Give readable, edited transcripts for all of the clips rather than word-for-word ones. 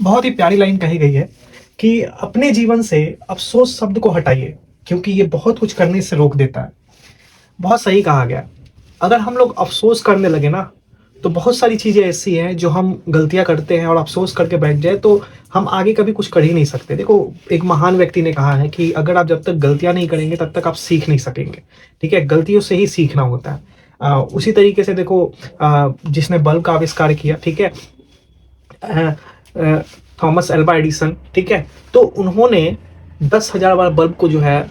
बहुत ही प्यारी लाइन कही गई है कि अपने जीवन से अफ़सोस शब्द को हटाइए, क्योंकि ये बहुत कुछ करने से रोक देता है। बहुत सही कहा गया। अगर हम लोग अफ़सोस करने लगे ना, तो बहुत सारी चीज़ें ऐसी हैं जो हम गलतियाँ करते हैं और अफ़सोस करके बैठ जाए तो हम आगे कभी कुछ कर ही नहीं सकते। देखो, एक महान व्यक्ति ने कहा है कि अगर आप जब तक गलतियाँ नहीं करेंगे तब तक आप सीख नहीं सकेंगे, ठीक है? गलतियों से ही सीखना होता है। उसी तरीके से देखो, जिसने बल्ब का आविष्कार किया, ठीक है? अ अ, थॉमस अल्वा एडिसन, ठीक है? तो उन्होंने 10,000 बार बल्ब को जो है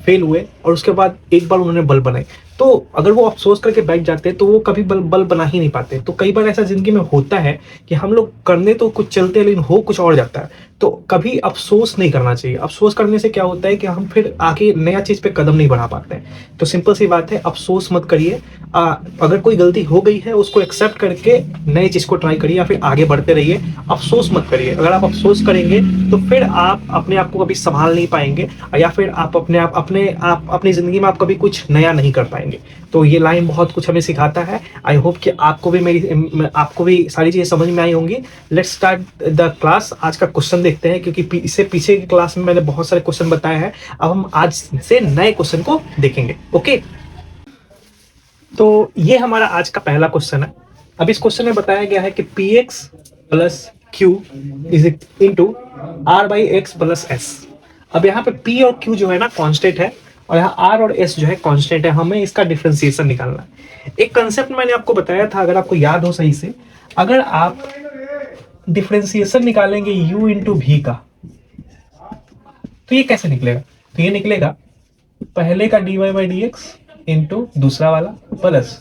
फेल हुए और उसके बाद एक बार उन्होंने बल्ब बनाई। तो अगर वो अफ़सोस करके बैठ जाते तो वो कभी बल्ब बना ही नहीं पाते। तो कई बार ऐसा ज़िंदगी में होता है कि हम लोग करने तो कुछ चलते हैं लेकिन हो कुछ और जाता है। तो कभी अफ़सोस नहीं करना चाहिए। अफ़सोस करने से क्या होता है कि हम फिर आगे नया चीज़ पे कदम नहीं बढ़ा पाते हैं। तो सिंपल सी बात है, अफ़सोस मत करिए। अगर कोई गलती हो गई है उसको एक्सेप्ट करके नई चीज़ को ट्राई करिए या फिर आगे बढ़ते रहिए। अफ़सोस मत करिए। अगर आप अफ़सोस करेंगे तो फिर आप अपने आप को कभी सँभाल नहीं पाएँगे या फिर आप अपनी ज़िंदगी में आप कभी कुछ नया नहीं कर पाएँगे। तो ये लाइन बहुत कुछ हमें सिखाता है। आई होप कि आपको भी सारी चीज़ें समझ में आई होंगी। Let's start the class. आज का क्वेश्चन देखते हैं, क्योंकि इससे पीछे की क्लास में मैंने बहुत सारे क्वेश्चन बताए हैं। अब हम आज से नए क्वेश्चन को देखेंगे। ओके, तो ये हमारा आज का पहला क्वेश्चन है। अब इस क्वेश्चन में बताया गया है कि P X plus Q is into R by x plus S. अब यहाँ पे पी और क्यू जो है ना कांस्टेंट है और यहाँ आर और एस जो है कांस्टेंट है। हमें इसका डिफरेंशिएशन निकालना है। एक कंसेप्ट मैंने आपको बताया था, अगर आपको याद हो सही से, अगर आप डिफरेंशिएशन निकालेंगे u इंटू भी का, तो ये कैसे निकलेगा? तो ये निकलेगा पहले का D Y by D x into दूसरा वाला प्लस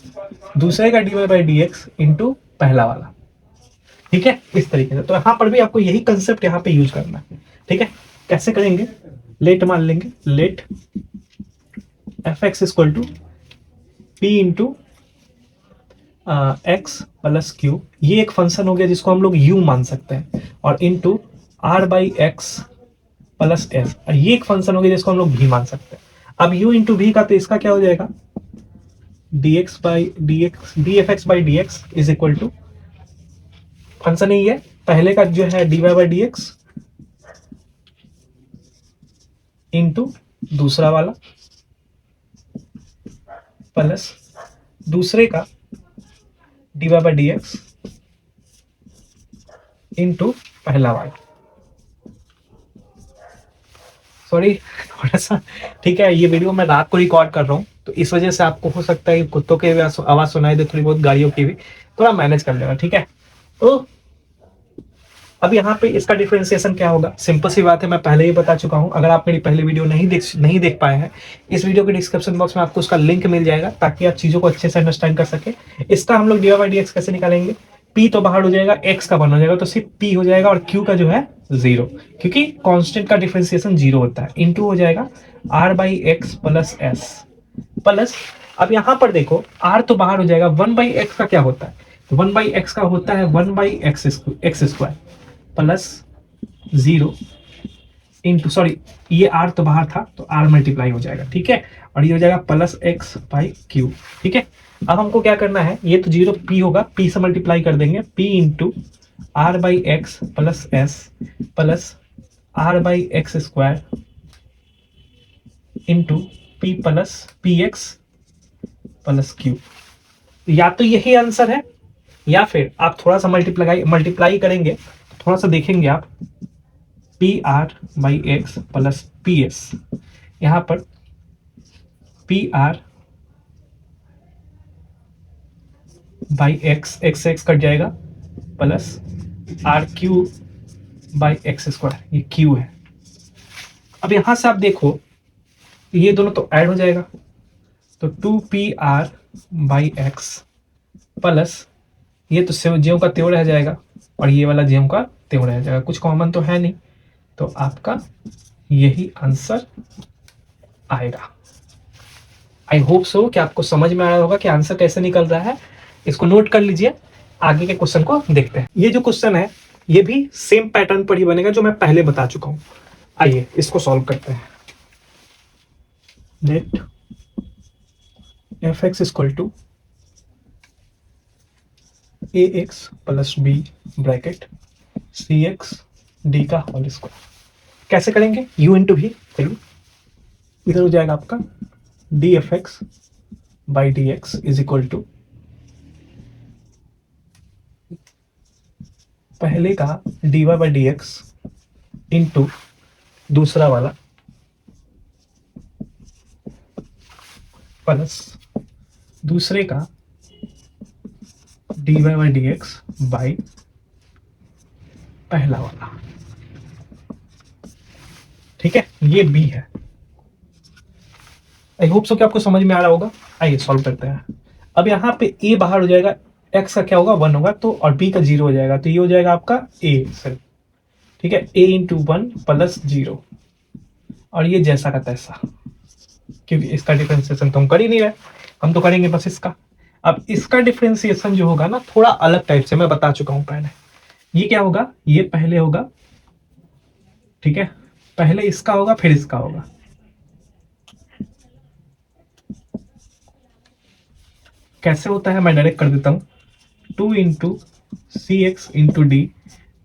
दूसरे का D Y by D x into पहला वाला। ठीक है, इस तरीके से। तो यहां पर भी आपको यही कंसेप्ट यहां पे यूज करना है। ठीक है, कैसे करेंगे? लेट मान लेंगे, let F X equal to P into X plus Q. ये एक फंक्शन हो गया जिसको हम लोग यू मान सकते हैं, और into R by x plus S, और ये एक फंक्शन हो गया जिसको हम लोग भी मान सकते हैं। अब u इंटू भी का, तो इसका क्या हो जाएगा? dx by D x, d F x by D x is equal to function ही है पहले का जो है d Y by D x into दूसरा वाला प्लस दूसरे का D Y by D x into पहला वाला। सॉरी, थोड़ा सा, ठीक है, ये वीडियो मैं रात को रिकॉर्ड कर रहा हूँ तो इस वजह से आपको हो सकता है कि कुत्तों की भी आवाज सुनाई दे, थोड़ी बहुत गाड़ियों की भी, थोड़ा मैनेज कर लेना। ठीक है, तो अब यहाँ पे इसका डिफरेंशिएशन क्या होगा? सिंपल सी बात है, मैं पहले ही बता चुका हूँ। अगर आप मेरी पहले वीडियो नहीं देख पाए हैं, इस वीडियो के डिस्क्रिप्शन बॉक्स में आपको उसका लिंक मिल जाएगा ताकि आप चीजों को अच्छे से अंडरस्टैंड कर सके। इसका हम लोग D Y by D X कैसे निकालेंगे? पी तो बाहर हो जाएगा, एक्स का वन हो जाएगा, तो सिर्फ पी हो जाएगा और क्यू का जो है जीरो, क्योंकि कांस्टेंट का डिफरेंशिएशन जीरो होता है। इंटू हो जाएगा R by x plus S plus, अब यहां पर देखो आर तो बाहर हो जाएगा, वन बाई एक्स का क्या होता है? तो वन बाई एक्स का होता है one by x square plus zero into, sorry, ये आर तो बाहर था तो आर मल्टीप्लाई हो जाएगा। ठीक है, और ये हो जाएगा प्लस एक्स बाई क्यू। ठीक है, अब हमको क्या करना है? ये तो जीरो पी होगा, पी से मल्टीप्लाई कर देंगे, P into R by x plus S plus R by x square into P plus P X plus Q. या तो यही आंसर है, या फिर आप थोड़ा सा मल्टीप्लाई करेंगे, थोड़ा सा देखेंगे आप, p are by x plus p s, यहां पर p are by x, x x cut जाएगा, plus r q by x square, ये क्यू है। अब यहां से आप देखो ये दोनों तो ऐड हो जाएगा, तो two P are by x plus, ये तो ज्यों का त्यों रह जाएगा और ये वाला ज्यों का त्यों रह जाएगा, कुछ कॉमन तो है नहीं, तो आपका यही आंसर आएगा। आई होप सो कि आपको समझ में आया होगा कि आंसर कैसे निकल रहा है। इसको नोट कर लीजिए, आगे के क्वेश्चन को देखते हैं। ये जो क्वेश्चन है ये भी सेम पैटर्न पर ही बनेगा जो मैं पहले बता चुका हूं। आइए इसको सॉल्व करते हैं। Let F X equal to A x plus B bracket C x D का होल स्क्वायर। कैसे करेंगे? u इंटू भी, चलिए इधर हो जाएगा आपका D F x by D x is equal to पहले का D Y by D x into दूसरा वाला प्लस दूसरे का D Y by D X by पहला वाला। ठीक है, ये बी है। आई होप सो कि आपको समझ में आ रहा होगा। आइए सॉल्व करते हैं। अब यहाँ पे ए बाहर हो जाएगा, एक्स का क्या होगा 1 होगा, तो और बी का 0 हो जाएगा, तो ये हो जाएगा आपका ए सर। ठीक है, ए इंटू 1 प्लस 0, और ये जैसा का तैसा, क्योंकि इसका डिफरेंशिएशन तो हम कर ही नहीं रहे, हम तो करेंगे बस इसका। अब इसका डिफरेंशिएशन जो होगा ना थोड़ा अलग टाइप से, मैं बता चुका हूं पहले। ये क्या होगा, ये पहले होगा, ठीक है, पहले इसका होगा फिर इसका होगा। कैसे होता है मैं डायरेक्ट कर देता हूं, 2 इंटू सी एक्स इंटू डी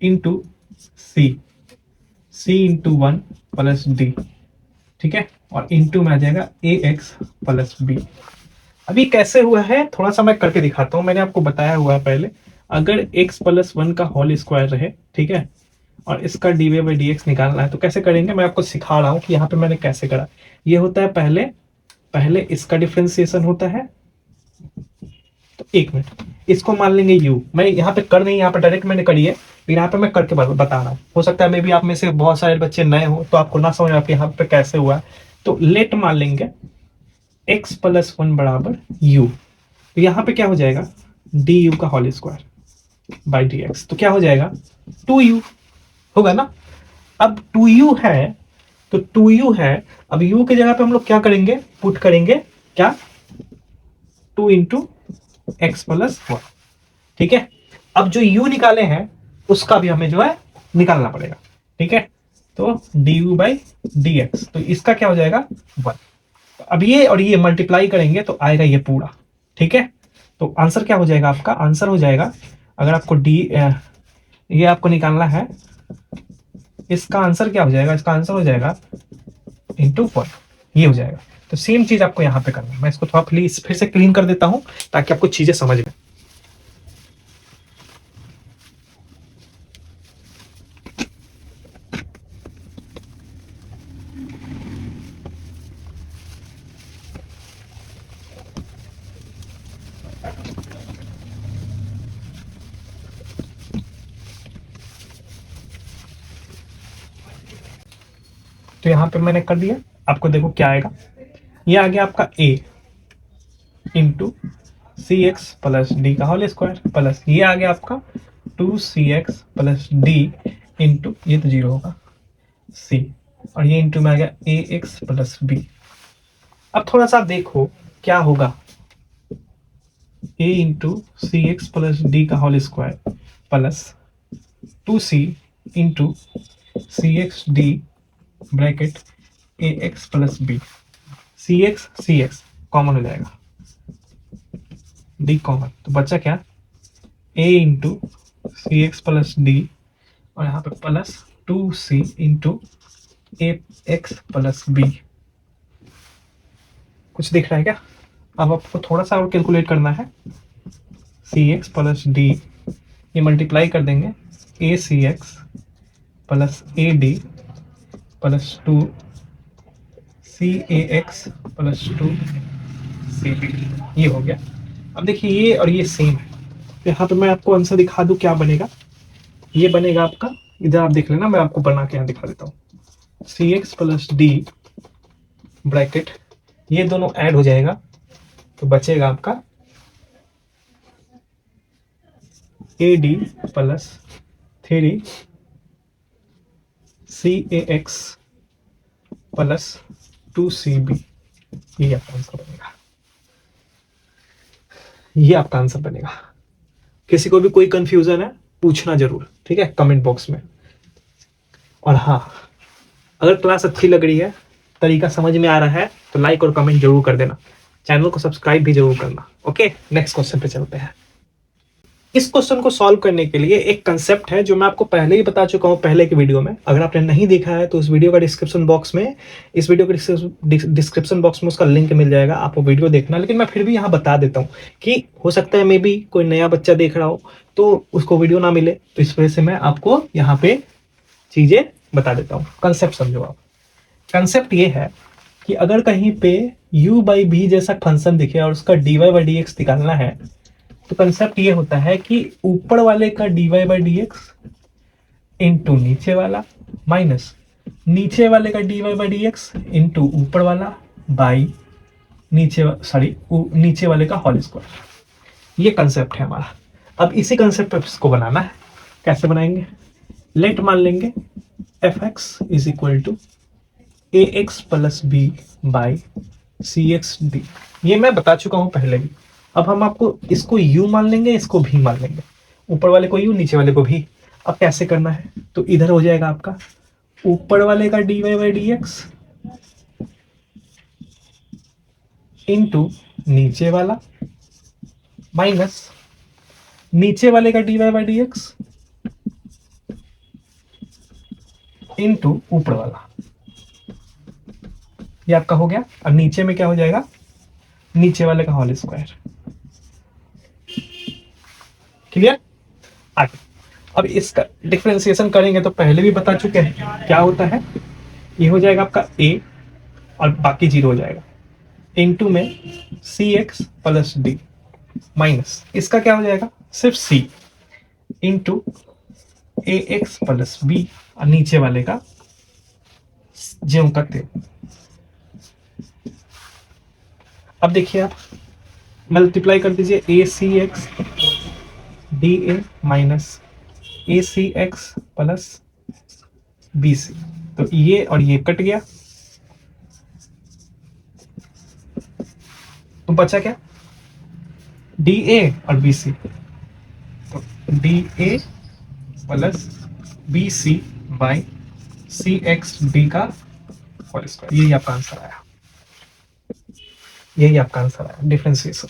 इंटू सी इंटू 1 प्लस डी। ठीक है, और इंटू में आ जाएगा ए एक्स प्लस बी। अभी कैसे हुआ है थोड़ा सा मैं करके दिखाता हूं। मैंने आपको बताया हुआ है पहले, अगर x प्लस 1 का होल स्क्वायर रहे, ठीक है, और इसका D Y by D X निकालना है, तो कैसे करेंगे मैं आपको सिखा रहा हूं कि यहाँ पे मैंने कैसे करा। ये होता है पहले इसका डिफ्रेंसिएशन होता है, तो 1 मिनट, इसको मान लेंगे u। मैं यहाँ पे कर नहीं, यहाँ पे डायरेक्ट मैंने करी है, लेकिन यहाँ पे मैं करके बता रहा हूँ। हो सकता है मे भी आप में से बहुत सारे बच्चे नए हो तो आपको ना समझ आप यहाँ पे कैसे हुआ। तो लेट मान लेंगे x प्लस 1 बराबर u, तो यहाँ पे क्या हो जाएगा डी यू का whole square by D X, तो क्या हो जाएगा 2u होगा ना। अब 2u है, तो 2u है, अब u के जगह पे हम लोग क्या करेंगे, पुट करेंगे क्या 2 इंटू एक्स प्लस 1। ठीक है, अब जो u निकाले हैं उसका भी हमें जो है निकालना पड़ेगा। ठीक है, तो D you by D X, तो इसका क्या हो जाएगा 1। अब ये और ये मल्टीप्लाई करेंगे तो आएगा ये पूरा। ठीक है, तो आंसर क्या हो जाएगा आपका, आंसर हो जाएगा, अगर आपको ये आपको निकालना है, इसका आंसर क्या हो जाएगा, इसका आंसर हो जाएगा इंटू 1, ये हो जाएगा। तो सेम चीज आपको यहाँ पे करना है। मैं इसको थोड़ा प्लीज फिर से क्लीन कर देता हूं ताकि आपको चीजें समझ में। तो यहां पे मैंने कर दिया, आपको देखो क्या आएगा, ये आ गया आपका a into C x plus D का होल स्क्वायर प्लस ये आ गया आपका 2cx प्लस डी इंटू, ये तो 0 होगा, c, और ये इंटू में आ गया ए एक्स प्लस बी। अब थोड़ा सा देखो क्या होगा, a into C x plus D का whole square plus 2c into C x d bracket a x plus B, c x common हो जाएगा, डी कॉमन, तो बचा क्या a into C x plus d और यहाँ पे plus 2c into a x plus b. कुछ दिख रहा है क्या? अब आपको थोड़ा सा और कैलकुलेट करना है, सी एक्स प्लस डी, ये मल्टीप्लाई कर देंगे a c x plus a D plus 2 c A x plus 2 c b, ये हो गया। अब देखिए ये और ये सेम है, तो यहाँ पे मैं आपको आंसर दिखा दूं क्या बनेगा। ये बनेगा आपका, इधर आप देख लेना, मैं आपको बना के यहाँ दिखा देता हूँ, C x plus D bracket, ये दोनों ऐड हो जाएगा तो बचेगा आपका A D plus 3 C A x plus 2cb, ये आपका आंसर बनेगा, ये आपका आंसर बनेगा। किसी को भी कोई कंफ्यूजन है पूछना जरूर, ठीक है, कमेंट बॉक्स में। और हाँ, अगर क्लास अच्छी लग रही है, तरीका समझ में आ रहा है, तो लाइक और कमेंट जरूर कर देना, चैनल को सब्सक्राइब भी जरूर करना। ओके, नेक्स्ट क्वेश्चन पे चलते हैं। इस क्वेश्चन को सॉल्व करने के लिए एक कंसेप्ट है जो मैं आपको पहले ही बता चुका हूं पहले की वीडियो में। अगर आपने नहीं देखा है तो उस वीडियो का डिस्क्रिप्शन बॉक्स में, इस वीडियो के डिस्क्रिप्शन बॉक्स में उसका लिंक मिल जाएगा, आप वो वीडियो देखना। लेकिन मैं फिर भी यहाँ बता देता हूँ कि हो सकता है मे बी कोई नया बच्चा देख रहा हो तो उसको वीडियो ना मिले, तो इस वजह से मैं आपको यहाँ पे चीजें बता देता हूँ। कंसेप्ट समझो आप। कंसेप्ट ये है कि अगर कहीं पे u बाई बी जैसा फंक्शन दिखे और उसका dy बाई डी एक्स निकालना है, तो कंसेप्ट ये होता है कि ऊपर वाले का dy by D x into नीचे वाला माइनस नीचे वाले का dy by D x into ऊपर वाला बाई नीचे वाले का होल स्क्वायर। ये कंसेप्ट है हमारा। अब इसी कंसेप्ट पे इसको बनाना है। कैसे बनाएंगे? लेट मान लेंगे F X is equal to A x plus B by C x D. ये मैं बता चुका हूं पहले भी। अब हम आपको इसको u मान लेंगे, इसको v मान लेंगे, ऊपर वाले को u नीचे वाले को v। अब कैसे करना है? तो इधर हो जाएगा आपका ऊपर वाले का dy by D x into नीचे वाला माइनस नीचे वाले का dy by D x into ऊपर वाला। ये आपका हो गया। अब नीचे में क्या हो जाएगा? नीचे वाले का होल स्क्वायर। क्लियर? आगे अब इसका डिफरेंशिएशन करेंगे तो पहले भी बता चुके हैं क्या होता है। ये हो जाएगा आपका a और बाकी जीरो हो जाएगा इनटू में सी एक्स प्लस डी माइनस इसका क्या हो जाएगा? सिर्फ c into a x plus B और नीचे वाले का ज्यों का त्यों। अब देखिए आप मल्टीप्लाई कर दीजिए a c x d a minus a c x plus B C. तो ये और ये कट गया तो बचा क्या? डी ए और बी सी। तो D A plus B C by C x D का होल स्क्वायर। यही आपका आंसर आया। यही आपका आंसर आया डिफरेंशिएशन।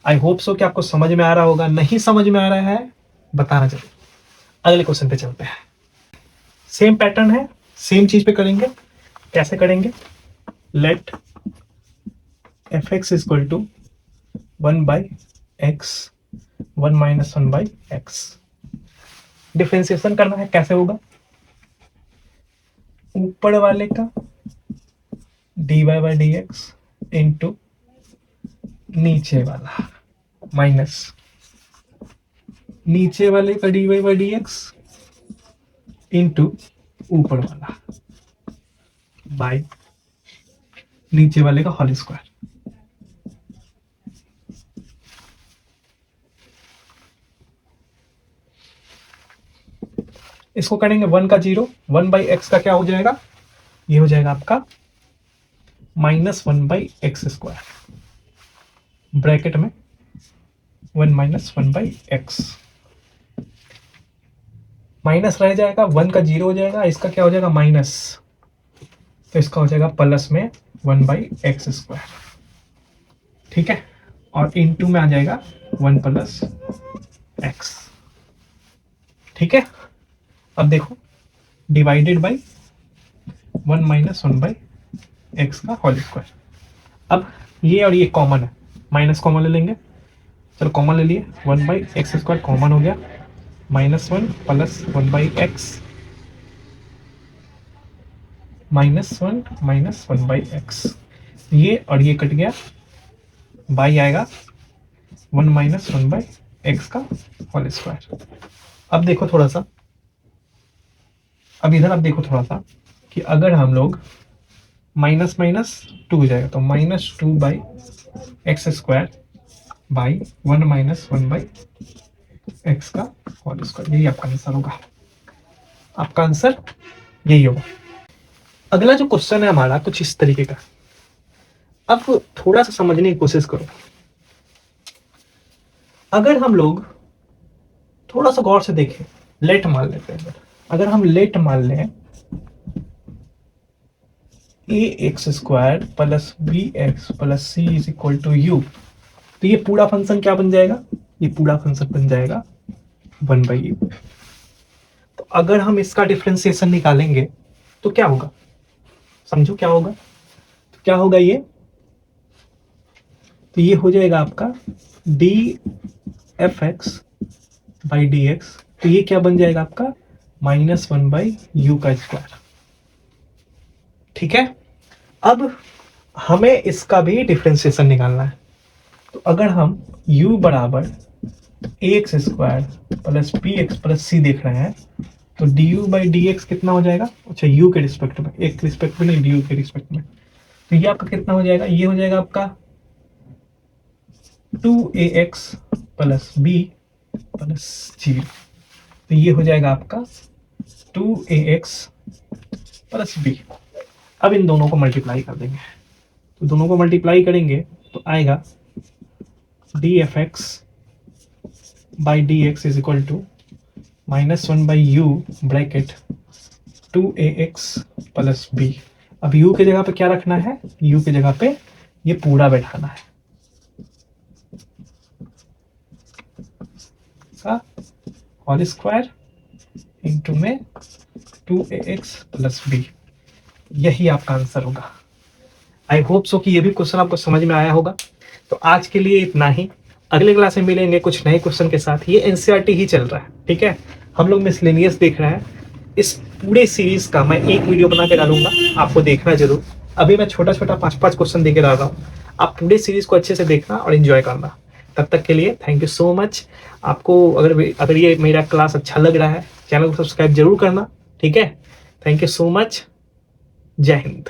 आई होप सो कि आपको समझ में आ रहा होगा। नहीं समझ में आ रहा है बताना जरूर। अगले क्वेश्चन पे चलते हैं। सेम पैटर्न है, सेम चीज पे करेंगे। कैसे करेंगे? Let F X is equal to 1 by X 1 minus 1 by X. Differentiation करना है। कैसे होगा? ऊपर वाले का D Y by D x into नीचे वाला माइनस नीचे वाले का D Y by D x into ऊपर वाला बाई नीचे वाले का होल स्क्वायर। इसको करेंगे 1 का 0, 1 बाई एक्स का क्या हो जाएगा? ये हो जाएगा आपका minus 1 by x square bracket में 1 माइनस 1 बाई एक्स। माइनस रह जाएगा, 1 का 0 हो जाएगा, इसका क्या हो जाएगा? माइनस। तो इसका हो जाएगा प्लस में 1 बाई एक्स स्क्वायर। ठीक है, और इनटू में आ जाएगा 1 प्लस एक्स। ठीक है, अब देखो divided by 1 minus 1 by x का होल स्क्वायर। अब ये और ये कॉमन है, माइनस कॉमन ले लेंगे। चलो कॉमन ले लिए, 1 बाई एक्स स्क्वायर कॉमन हो गया, minus 1 plus 1 by x minus 1 minus 1 by x. ये और ये कट गया, बाई आएगा 1 माइनस 1 बाई एक्स का होल स्क्वायर। अब देखो थोड़ा सा, अब इधर आप देखो थोड़ा सा कि अगर हम लोग माइनस माइनस 2 हो जाएगा तो minus 2 by x square by 1 minus 1 by x का होल स्क्वायर। यही आपका आंसर होगा। आपका आंसर यही होगा। अगला जो क्वेश्चन है हमारा कुछ इस तरीके का। अब थोड़ा सा समझने की कोशिश करो। अगर हम लोग थोड़ा सा गौर से देखें, लेट मान लेते हैं। अगर हम लेट मान लें a x square plus b x plus c is equal to u, तो ये पूरा फंक्शन क्या बन जाएगा? ये पूरा फंक्शन बन जाएगा 1/u। तो अगर हम इसका डिफरेंशिएशन निकालेंगे तो क्या होगा, समझो क्या होगा। तो क्या होगा ये, तो ये हो जाएगा आपका df(x/dx), तो ये क्या बन जाएगा आपका -1/u का स्क्वायर। ठीक है, अब हमें इसका भी डिफरेंशिएशन निकालना है। तो अगर हम u बराबर ax² plus bx plus c देख रहे हैं, तो du/dx कितना हो जाएगा, अच्छा u के रिस्पेक्ट में, एक के रिस्पेक्ट में नहीं, du के रिस्पेक्ट में। तो ये आपका कितना हो जाएगा, ये हो जाएगा आपका 2ax प्लस b प्लस 0। तो ये हो जाएगा आपका 2ax प्लस b। अब इन दोनों को मल्टीप्लाई कर देंगे, तो दोनों को मल्टीप्लाई करेंगे तो आएगा df(x/dx) is equal to -1/u bracket 2ax plus b। अब u की जगह पे क्या रखना है, u की जगह पे ये पूरा बैठाना है का होल स्क्वायर इंटू में 2ax प्लस b। यही आपका आंसर होगा। आई होप सो कि ये भी क्वेश्चन आपको समझ में आया होगा। तो आज के लिए इतना ही, अगले क्लास में मिलेंगे कुछ नए क्वेश्चन के साथ। ये एनसीईआरटी ही चल रहा है, ठीक है, हम लोग मिसलेनियस देख रहे हैं। इस पूरे सीरीज का मैं एक वीडियो बना के डालूंगा, आपको देखना जरूर। अभी मैं छोटा छोटा 5-5 क्वेश्चन देके डाल रहा हूँ, आप पूरे सीरीज को अच्छे से देखना और एंजॉय करना। तब तक के लिए थैंक यू सो मच। आपको अगर ये मेरा क्लास अच्छा लग रहा है, चैनल को सब्सक्राइब जरूर करना, ठीक है। थैंक यू सो मच, जय हिंद।